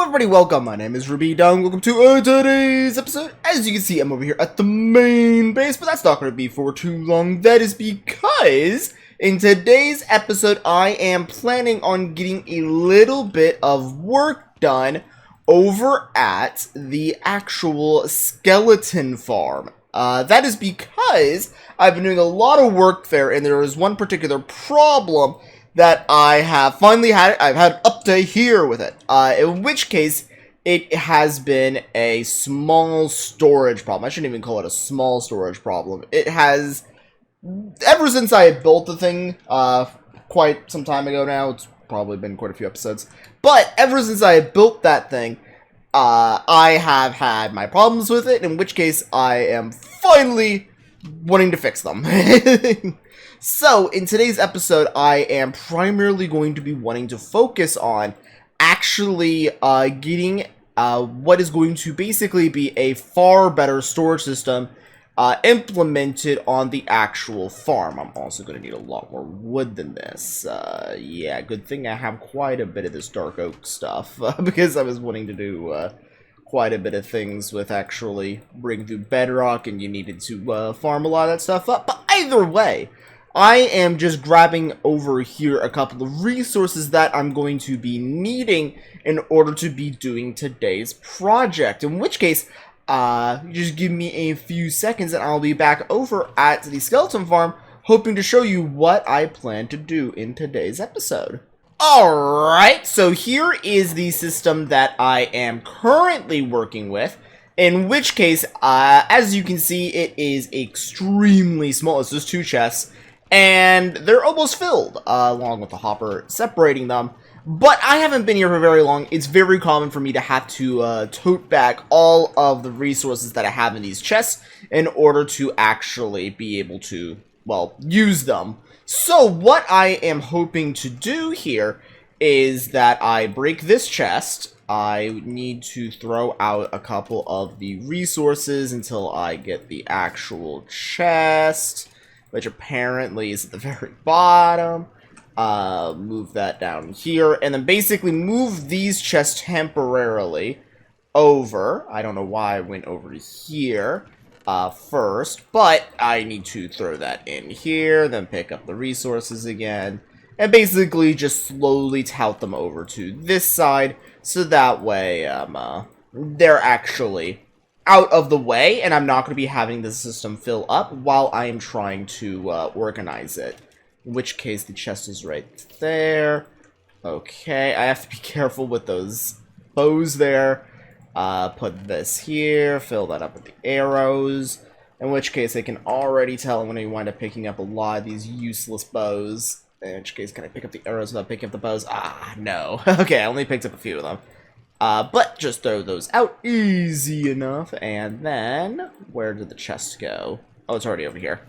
everybody, welcome. My name is Rubydung. Welcome to today's episode. As you can see, I'm over here at the main base, but that's not going to be for too long. That is because in today's episode, I am planning on getting a little bit of work done over at the actual skeleton farm. That is because I've been doing a lot of work there, and there is one particular problem that I have finally had. I've had an update here with it, in which case it has been a small storage problem. I shouldn't even call it a small storage problem. It has, ever since I built the thing quite some time ago now, it's probably been quite a few episodes, but ever since I built that thing, I have had my problems with it, in which case I am finally wanting to fix them. So, in today's episode, I am primarily going to be wanting to focus on actually getting what is going to basically be a far better storage system implemented on the actual farm. I'm also going to need a lot more wood than this. Yeah, good thing I have quite a bit of this dark oak stuff, because I was wanting to do quite a bit of things with actually bringing through bedrock, and you needed to farm a lot of that stuff up. But either way, I am just grabbing over here a couple of resources that I'm going to be needing in order to be doing today's project. In which case, just give me a few seconds and I'll be back over at the skeleton farm, hoping to show you what I plan to do in today's episode. Alright, so here is the system that I am currently working with. In which case, as you can see, it is extremely small. It's just two chests, and they're almost filled, along with the hopper separating them. But I haven't been here for very long. It's very common for me to have to tote back all of the resources that I have in these chests in order to actually be able to, well, use them. So what I am hoping to do here is that I break this chest. I need to throw out a couple of the resources until I get the actual chest, which apparently is at the very bottom. Move that down here, and then basically move these chests temporarily over. I don't know why I went over to here first, but I need to throw that in here, then pick up the resources again, and basically just slowly tout them over to this side, so that way they're actually out of the way, and I'm not going to be having the system fill up while I am trying to organize it. In which case, the chest is right there. Okay, I have to be careful with those bows there. Put this here, fill that up with the arrows. In which case, I can already tell I'm going to wind up picking up a lot of these useless bows. In which case, can I pick up the arrows without picking up the bows? Ah, no. Okay, I only picked up a few of them. But just throw those out easy enough, and then, where did the chest go? Oh, it's already over here.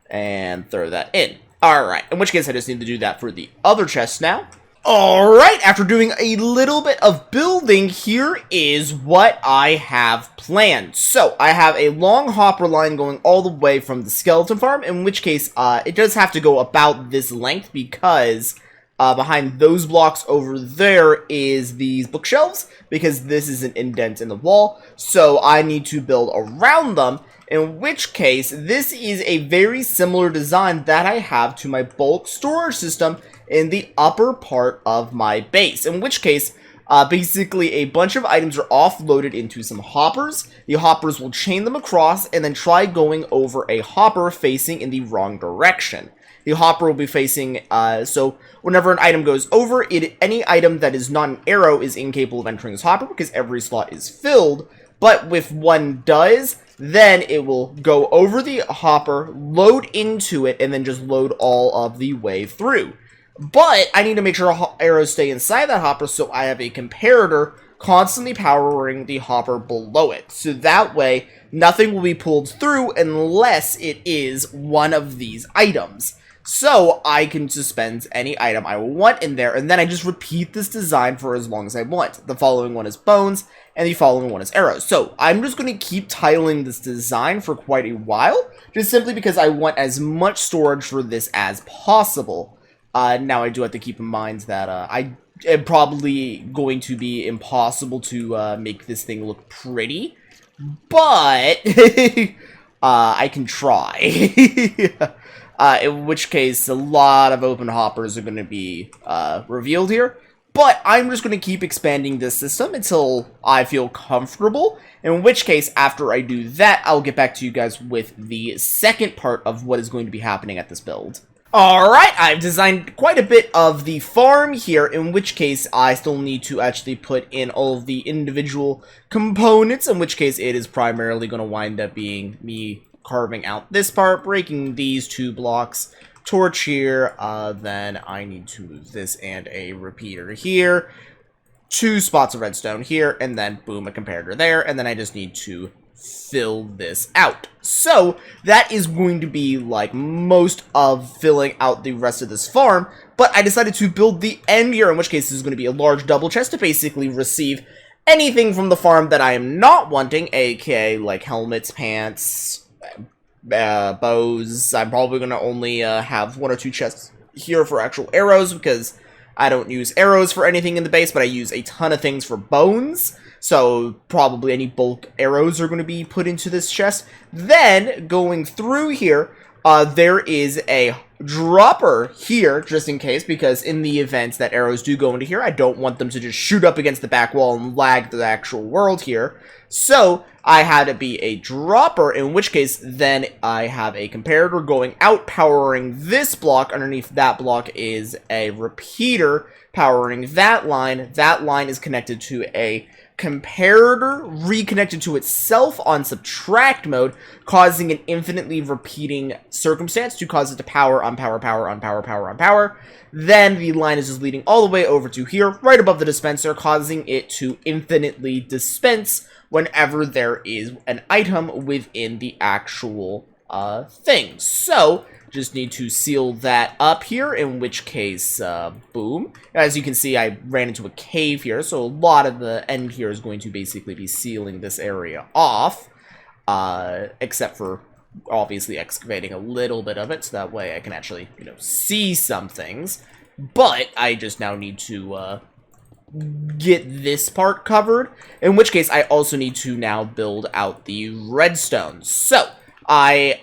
And throw that in. Alright, in which case I just need to do that for the other chest now. Alright, after doing a little bit of building, here is what I have planned. So, I have a long hopper line going all the way from the skeleton farm, in which case, it does have to go about this length, because behind those blocks over there is these bookshelves, because this is an indent in the wall, so I need to build around them, in which case this is a very similar design that I have to my bulk storage system in the upper part of my base, in which case basically a bunch of items are offloaded into some hoppers. The hoppers will chain them across and then try going over a hopper facing in the wrong direction. The hopper will be facing, so whenever an item goes over, any item that is not an arrow is incapable of entering this hopper because every slot is filled. But if one does, then it will go over the hopper, load into it, and then just load all of the way through. But I need to make sure arrows stay inside that hopper, so I have a comparator constantly powering the hopper below it. So that way, nothing will be pulled through unless it is one of these items. So I can suspend any item I want in there, and then I just repeat this design for as long as I want. The following one is bones, and the following one is arrows. So I'm just going to keep titling this design for quite a while, just simply because I want as much storage for this as possible. Now I do have to keep in mind that I probably going to be impossible to make this thing look pretty, but I can try. In which case, a lot of open hoppers are going to be revealed here. But I'm just going to keep expanding this system until I feel comfortable. In which case, after I do that, I'll get back to you guys with the second part of what is going to be happening at this build. Alright, I've designed quite a bit of the farm here, in which case I still need to actually put in all of the individual components, in which case it is primarily going to wind up being me carving out this part, breaking these 2 blocks, torch here, then I need to move this and a repeater here, 2 spots of redstone here, and then boom, a comparator there, and then I just need to fill this out. So that is going to be like most of filling out the rest of this farm, but I decided to build the end here, in which case this is going to be a large double chest to basically receive anything from the farm that I am not wanting, aka like helmets, pants, bows. I'm probably going to only have 1 or 2 chests here for actual arrows, because I don't use arrows for anything in the base, but I use a ton of things for bones. So probably any bulk arrows are going to be put into this chest. Then going through here, there is a dropper here, just in case, because in the event that arrows do go into here, I don't want them to just shoot up against the back wall and lag the actual world here. So I had it be a dropper, in which case then I have a comparator going out, powering this block. Underneath that block is a repeater powering that line. That line is connected to a comparator reconnected to itself on subtract mode, causing an infinitely repeating circumstance to cause it to power on power, power on power, power on power. Then the line is just leading all the way over to here, right above the dispenser, causing it to infinitely dispense whenever there is an item within the actual thing. So just need to seal that up here, in which case, boom. As you can see, I ran into a cave here, so a lot of the end here is going to basically be sealing this area off, except for obviously excavating a little bit of it, so that way I can actually, you know, see some things. But I just now need to get this part covered, in which case I also need to now build out the redstone. So I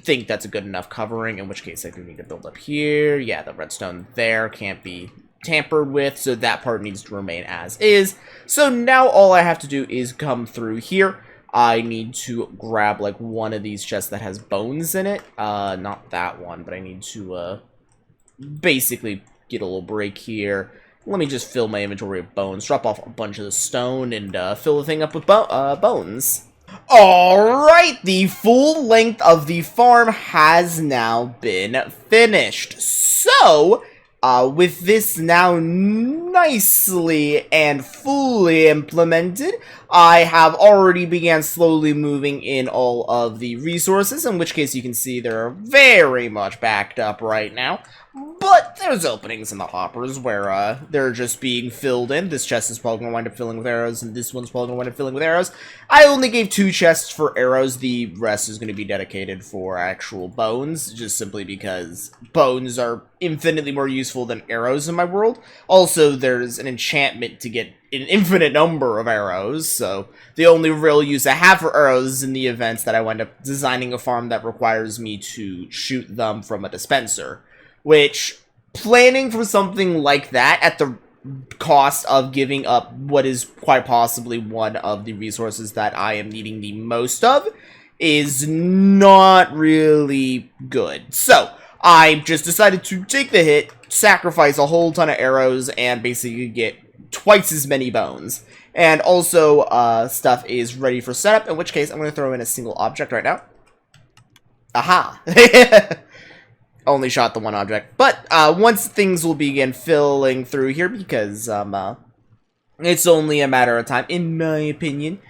think that's a good enough covering, in which case I do need to build up here. Yeah, the redstone there can't be tampered with, so that part needs to remain as is. So now all I have to do is come through here. I need to grab like one of these chests that has bones in it. Not that one, but I need to basically get a little break here. Let me just fill my inventory of bones, drop off a bunch of the stone, and fill the thing up with bones. Alright, the full length of the farm has now been finished. So, with this now nicely and fully implemented, I have already began slowly moving in all of the resources, in which case you can see they're very much backed up right now. But there's openings in the hoppers where they're just being filled in. This chest is probably going to wind up filling with arrows, and this one's probably going to wind up filling with arrows. I only gave 2 chests for arrows. The rest is going to be dedicated for actual bones, just simply because bones are infinitely more useful than arrows in my world. Also, there's an enchantment to get an infinite number of arrows, so the only real use I have for arrows is in the events that I wind up designing a farm that requires me to shoot them from a dispenser. Which, planning for something like that at the cost of giving up what is quite possibly one of the resources that I am needing the most of is not really good. So, I just decided to take the hit, sacrifice a whole ton of arrows, and basically get twice as many bones. And also, stuff is ready for setup, in which case I'm going to throw in a single object right now. Aha! Only shot the one object. But once things will begin filling through here, because it's only a matter of time, in my opinion,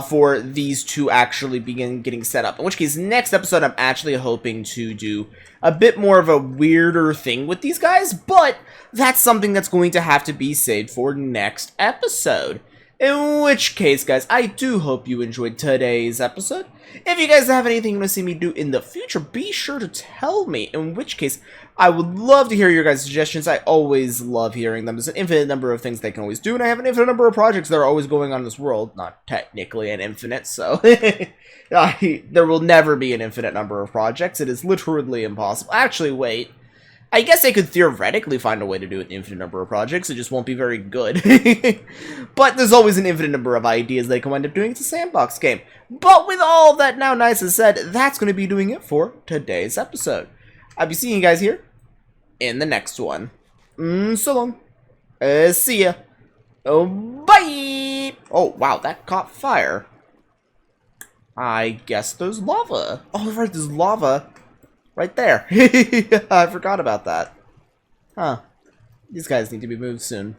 for these to actually begin getting set up. In which case, next episode, I'm actually hoping to do a bit more of a weirder thing with these guys, but that's something that's going to have to be saved for next episode. In which case, guys, I do hope you enjoyed today's episode. If you guys have anything you want to see me do in the future, be sure to tell me. In which case, I would love to hear your guys' suggestions. I always love hearing them. There's an infinite number of things they can always do, and I have an infinite number of projects that are always going on in this world. Not technically an infinite, so there will never be an infinite number of projects. It is literally impossible. Actually, wait. I guess I could theoretically find a way to do an infinite number of projects, it just won't be very good. But there's always an infinite number of ideas they can wind up doing. It's a sandbox game. But with all that now nice and said, that's going to be doing it for today's episode. I'll be seeing you guys here in the next one. So long. See ya. Oh, bye! Oh, wow, that caught fire. I guess there's lava. Oh, right, there's lava. Right there. I forgot about that. Huh. These guys need to be moved soon.